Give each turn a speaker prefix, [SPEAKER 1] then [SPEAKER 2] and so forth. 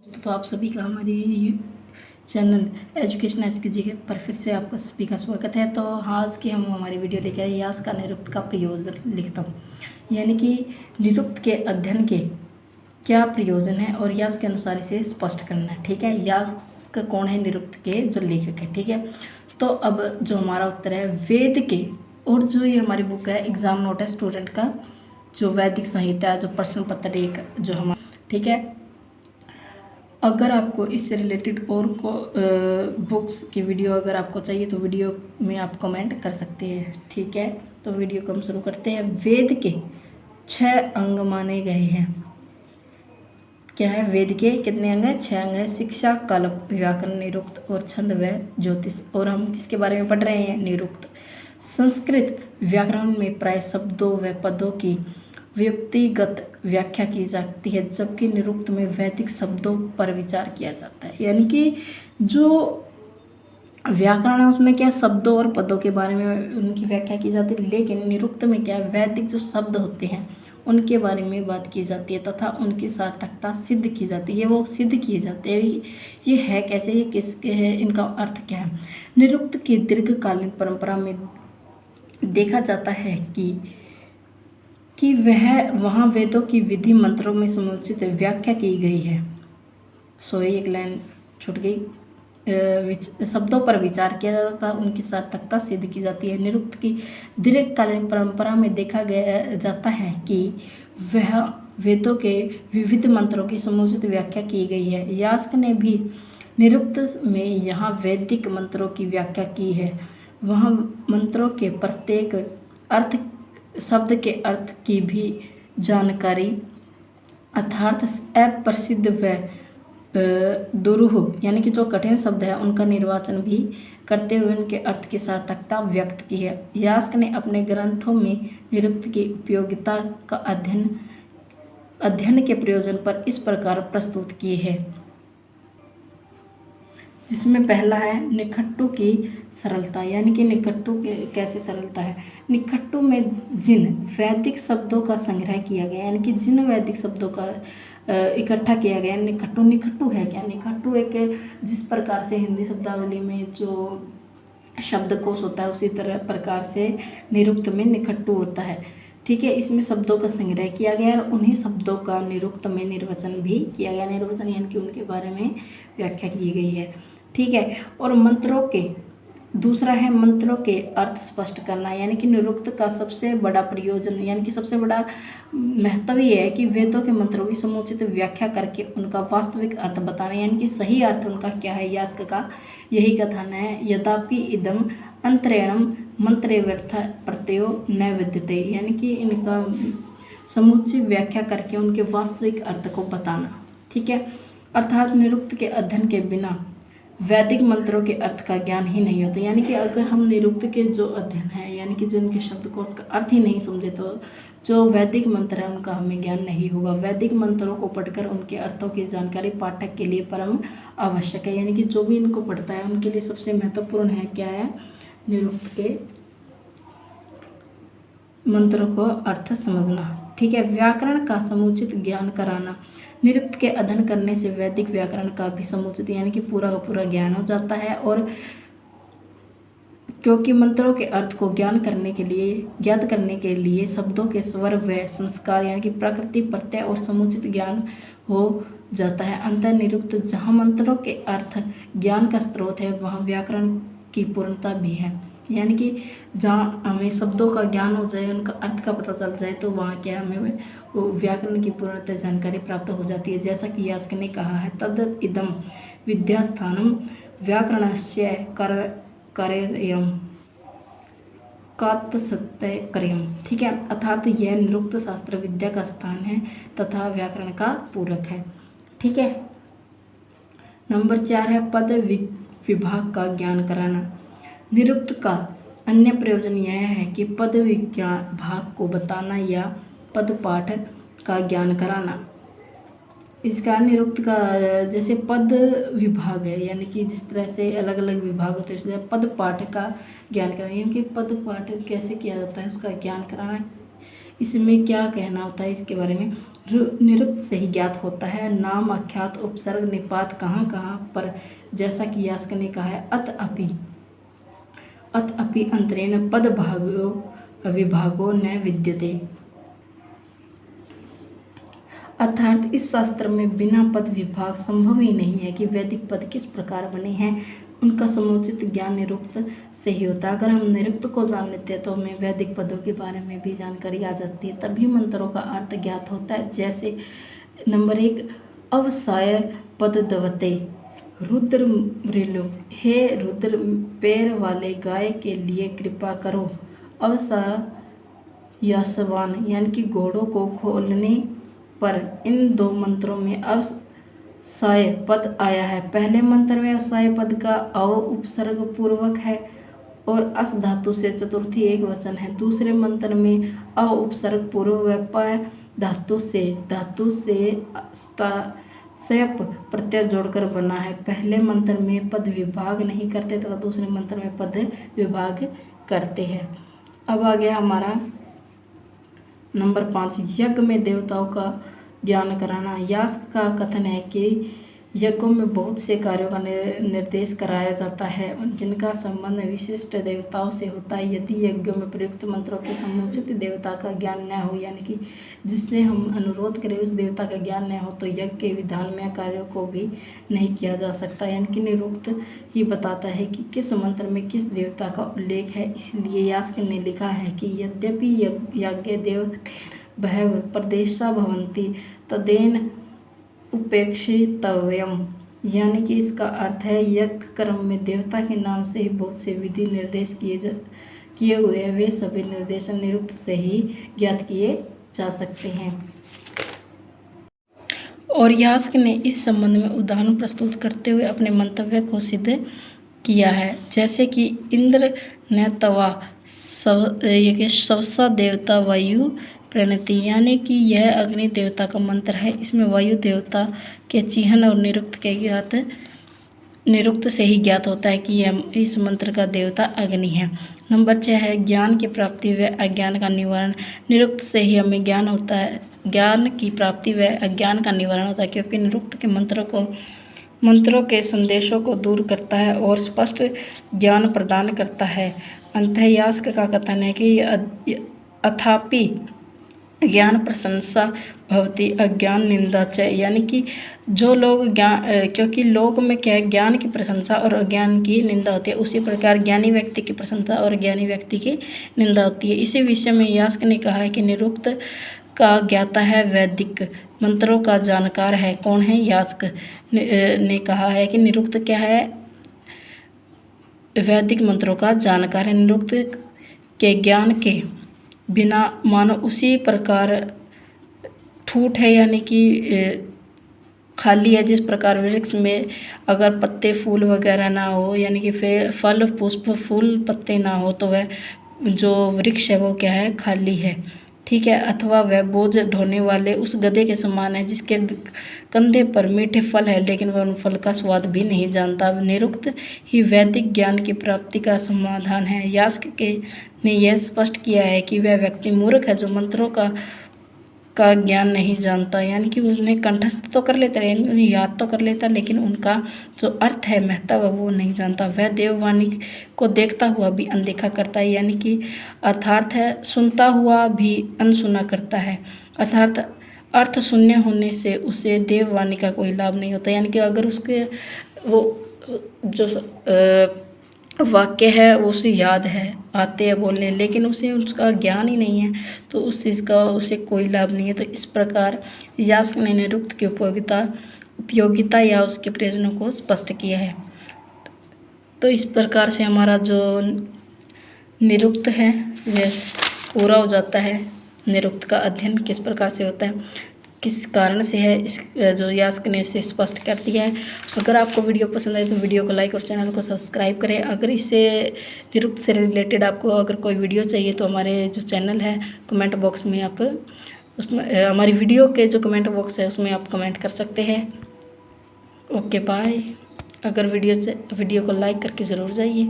[SPEAKER 1] तो आप सभी का हमारी चैनल एजुकेशन एसकेजी पर फिर से आपका सभी का स्वागत है। तो आज की हम हमारी वीडियो लेकर आए यास का निरुक्त का प्रयोजन लिखता हूँ, यानी कि निरुक्त के अध्ययन के क्या प्रयोजन है और यास के अनुसार इसे स्पष्ट करना है। ठीक है, यास का कौन है? निरुक्त के जो लेखक है। ठीक है, तो अब जो हमारा उत्तर है वेद के, और जो ये हमारी बुक है एग्जाम नोट है स्टूडेंट का, जो वैदिक संहिता जो प्रश्न पत्र एक जो हमारा, ठीक है। अगर आपको इससे रिलेटेड और बुक्स की वीडियो अगर आपको चाहिए तो वीडियो में आप कमेंट कर सकते हैं। ठीक है, तो वीडियो को हम शुरू करते हैं। वेद के 6 अंग माने गए हैं। क्या है? वेद के कितने अंग हैं? 6 अंग हैं। शिक्षा, कल्प, व्याकरण, निरुक्त और छंद व ज्योतिष। और हम किसके बारे में पढ़ रहे हैं? निरुक्त। संस्कृत व्याकरण में प्राय शब्दों व पदों की व्यक्तिगत व्याख्या की जाती है, जबकि निरुक्त में वैदिक शब्दों पर विचार किया जाता है। यानी कि जो व्याकरण है उसमें क्या शब्दों और पदों के बारे में उनकी व्याख्या की जाती है, लेकिन निरुक्त में क्या वैदिक जो शब्द होते हैं उनके बारे में बात की जाती है तथा उनकी सार्थकता सिद्ध की जाती है। वो सिद्ध किए जाते हैं। ये है कैसे? ये किसके है? इनका अर्थ क्या है? निरुक्त की दीर्घकालीन परंपरा में देखा जाता है कि वहाँ वेदों की विधि मंत्रों में समुचित व्याख्या की गई है। सॉरी, एक लाइन छूट गई। शब्दों पर विचार किया जाता है, उनकी सार्थकता सिद्ध की जाती है। निरुक्त की दीर्घकालीन परंपरा में देखा जाता है कि वह वेदों के विविध मंत्रों की समुचित व्याख्या की गई है। यास्क ने भी निरुक्त में यहाँ वैदिक मंत्रों की व्याख्या की है। वहाँ मंत्रों के प्रत्येक अर्थ शब्द के अर्थ की भी जानकारी अर्थात अप्रसिद्ध व दुरूह यानी कि जो कठिन शब्द है उनका निर्वाचन भी करते हुए उनके अर्थ की सार्थकता व्यक्त की है। यास्क ने अपने ग्रंथों में निरुक्त की उपयोगिता का अध्ययन के प्रयोजन पर इस प्रकार प्रस्तुत किए हैं, जिसमें पहला है निखट्टू की सरलता। यानी कि निखट्टू के कैसे सरलता है? निखट्टू में जिन वैदिक शब्दों का संग्रह किया गया, यानी कि जिन वैदिक शब्दों का इकट्ठा किया गया निखट्टू। निखट्टू है क्या? निखट्टू एक जिस प्रकार से हिंदी शब्दावली में जो शब्दकोश होता है उसी तरह प्रकार से निरुक्त में निखट्टू होता है। ठीक है, इसमें शब्दों का संग्रह किया गया और उन्हीं शब्दों का निरुक्त में निर्वचन भी किया गया। निर्वचन यानी कि उनके बारे में व्याख्या की गई है। ठीक है, और मंत्रों के दूसरा है मंत्रों के अर्थ स्पष्ट करना। यानी कि निरुक्त का सबसे बड़ा प्रयोजन यानी कि सबसे बड़ा महत्व ये है कि वेदों के मंत्रों की समुचित व्याख्या करके उनका वास्तविक अर्थ बताना, यानी कि सही अर्थ उनका क्या है। यास्क का यही कथन है, यद्यपि इदम अंतरेणम मंत्रे व्यर्थ प्रत्ययो न विद्यते। यानी कि इनका समुचित व्याख्या करके उनके वास्तविक अर्थ को बताना। ठीक है, अर्थात निरुक्त के अध्ययन के बिना वैदिक मंत्रों के अर्थ का ज्ञान ही नहीं होता। यानी कि अगर हम निरुक्त के जो अध्ययन है यानी कि जो इनके शब्दकोश का अर्थ ही नहीं समझे तो जो वैदिक मंत्र है उनका हमें ज्ञान नहीं होगा। वैदिक मंत्रों को पढ़कर उनके अर्थों की जानकारी पाठक के लिए परम आवश्यक है। यानी कि जो भी इनको पढ़ता है उनके लिए सबसे महत्वपूर्ण है क्या है? निरुक्त के मंत्रों को अर्थ समझना। ठीक है, व्याकरण का समुचित ज्ञान कराना। निरुक्त के अध्ययन करने से वैदिक व्याकरण का भी समुचित यानी कि पूरा का पूरा ज्ञान हो जाता है। और क्योंकि मंत्रों के अर्थ को ज्ञात करने के लिए शब्दों के स्वर व संस्कार यानी कि प्रकृति प्रत्यय और समुचित ज्ञान हो जाता है। अंतर निरुक्त जहाँ मंत्रों के अर्थ ज्ञान का स्रोत है वहाँ व्याकरण की पूर्णता भी है। यानी कि जहाँ हमें शब्दों का ज्ञान हो जाए उनका अर्थ का पता चल जाए तो वहाँ क्या हमें व्याकरण की पूर्णतः जानकारी प्राप्त हो जाती है। जैसा कि यास्क ने कहा है, तद इदम विद्यास्थानम व्याकरणस्य कार्यम कात्सत्यकर्यम। ठीक है, अर्थात यह निरुक्त शास्त्र विद्या का स्थान है तथा व्याकरण का पूरक है। ठीक है, नंबर 4 है पद विभाग का ज्ञान कराना। निरुक्त का अन्य प्रयोजन यह है कि पद विज्ञान भाग को बताना या पद पाठ का ज्ञान कराना। इसका निरुक्त का जैसे पद विभाग है यानी कि जिस तरह से अलग अलग विभाग होते हैं इसलिए पद पाठ का ज्ञान कराना। यानी कि पद पाठ कैसे किया जाता है उसका ज्ञान कराना। इसमें क्या कहना होता है इसके बारे में? निरुक्त से ही ज्ञात होता है। नाम, अख्यात, उपसर्ग, निपात कहाँ कहाँ पर, जैसा कि यास्क ने कहा है अत अपि अंतरेण पद भागो विभागो न विद्यते। अर्थात इस शास्त्र में बिना पद विभाग संभव ही नहीं है कि वैदिक पद किस प्रकार बने हैं, उनका समुचित ज्ञान निरुक्त से ही होता है। अगर हम निरुक्त को जान लेते हैं तो हमें वैदिक पदों के बारे में भी जानकारी आ जाती है, तभी मंत्रों का अर्थ ज्ञात होता है। जैसे नंबर 1 अवसाय पद दवते रुद्र मृलो, हे रुद्र पैर वाले गाय के लिए कृपा करो। अवसायसवान यानी कि घोड़ों को खोलने पर इन दो मंत्रों में अवसाय पद आया है। पहले मंत्र में अवसाय पद का अव उपसर्ग पूर्वक है और अस धातु से चतुर्थी एक वचन है। दूसरे मंत्र में अ उपसर्ग पूर्व प धातु से सयप प्रत्यय जोड़कर बना है। पहले मंत्र में पद विभाग नहीं करते तथा दूसरे मंत्र में पद विभाग करते हैं। अब आ गया हमारा नंबर 5 यज्ञ में देवताओं का ज्ञान कराना। यास्क का कथन है कि यज्ञों में बहुत से कार्यों का निर्देश कराया जाता है जिनका संबंध विशिष्ट देवताओं से होता है। यदि यज्ञों में प्रयुक्त मंत्रों के समुचित देवता का ज्ञान न हो, यानी कि जिससे हम अनुरोध करें उस देवता का ज्ञान न हो, तो यज्ञ के विधान में कार्यों को भी नहीं किया जा सकता। यानी कि निरुक्त ही बताता है कि किस मंत्र में किस देवता का उल्लेख है। इसलिए यास्क ने लिखा है कि यद्यपि यज्ञ देव बहव प्रदेशा भवन्ति तदेन उपेक्षितव्यम, यानी कि इसका अर्थ है यज्ञ कर्म में देवता के नाम से ही बहुत से विधि निर्देश किए हुए हैं, वे सभी निर्देश निरुक्त से ही ज्ञात किए जा सकते हैं। और यास्क ने इस संबंध में उदाहरण प्रस्तुत करते हुए अपने मंतव्य को सिद्ध किया है। जैसे कि इंद्र ने तवा सवसा देवता वायु प्रणति, यानी कि यह अग्नि देवता का मंत्र है। इसमें वायु देवता के चिन्ह और निरुक्त से ही ज्ञात होता है कि यह इस मंत्र का देवता अग्नि है। नंबर 6 है ज्ञान की प्राप्ति व अज्ञान का निवारण। निरुक्त से ही हमें ज्ञान होता है, ज्ञान की प्राप्ति व अज्ञान का निवारण होता है, क्योंकि निरुक्त के मंत्रों के संदेशों को दूर करता है और स्पष्ट ज्ञान प्रदान करता है। अंततः यास्क का कथन है कि अथापि ज्ञान प्रशंसा भवती अज्ञान निंदा च, यानी कि जो लोग क्योंकि लोग में क्या है, ज्ञान की प्रशंसा और अज्ञान की निंदा होती है, उसी प्रकार ज्ञानी व्यक्ति की प्रशंसा और अज्ञानी व्यक्ति की निंदा होती है। इसी विषय में यास्क ने कहा है कि निरुक्त का ज्ञाता है, वैदिक मंत्रों का जानकार है। कौन है? यास्क ने कहा है कि निरुक्त क्या है, वैदिक मंत्रों का जानकार है। निरुक्त के ज्ञान के बिना मानो उसी प्रकार ठूठ है, यानी कि खाली है। जिस प्रकार वृक्ष में अगर पत्ते फूल वगैरह ना हो, यानी कि फल पुष्प फूल पत्ते ना हो, तो वह जो वृक्ष है वो क्या है, खाली है। ठीक है। अथवा वह बोझ ढोने वाले उस गधे के समान है जिसके कंधे पर मीठे फल है लेकिन वह उन फल का स्वाद भी नहीं जानता। निरुक्त ही वैदिक ज्ञान की प्राप्ति का समाधान है। यास्क ने यह स्पष्ट किया है कि वह व्यक्ति मूर्ख है जो मंत्रों का ज्ञान नहीं जानता, यानी कि उसने कंठस्थ तो कर लेता है, याद तो कर लेता, लेकिन उनका जो अर्थ है, महत्व है, वो नहीं जानता। वह देववाणी को देखता हुआ भी अनदेखा करता है, यानी कि अर्थात है सुनता हुआ भी अनसुना करता है। अर्थात अर्थ शून्य होने से उसे देववाणी का कोई लाभ नहीं होता, यानी कि अगर उसके वो जो वाक्य है उसे याद है, आते हैं बोलने, लेकिन उसे उसका ज्ञान ही नहीं है, तो उस चीज़ का उसे कोई लाभ नहीं है। तो इस प्रकार यास्क ने निरुक्त की उपयोगिता या उसके प्रयोजनों को स्पष्ट किया है। तो इस प्रकार से हमारा जो निरुक्त है वह पूरा हो जाता है। निरुक्त का अध्ययन किस प्रकार से होता है, किस कारण से है, इस जो यास्क ने इसे स्पष्ट कर दिया है। अगर आपको वीडियो पसंद आए तो वीडियो को लाइक और चैनल को सब्सक्राइब करें। अगर इससे निरुक्त से रिलेटेड आपको अगर कोई वीडियो चाहिए तो हमारे जो चैनल है कमेंट बॉक्स में आप उसमें हमारी वीडियो के जो कमेंट बॉक्स है उसमें आप कमेंट कर सकते हैं। Okay bye. अगर वीडियो को लाइक करके ज़रूर जाइए।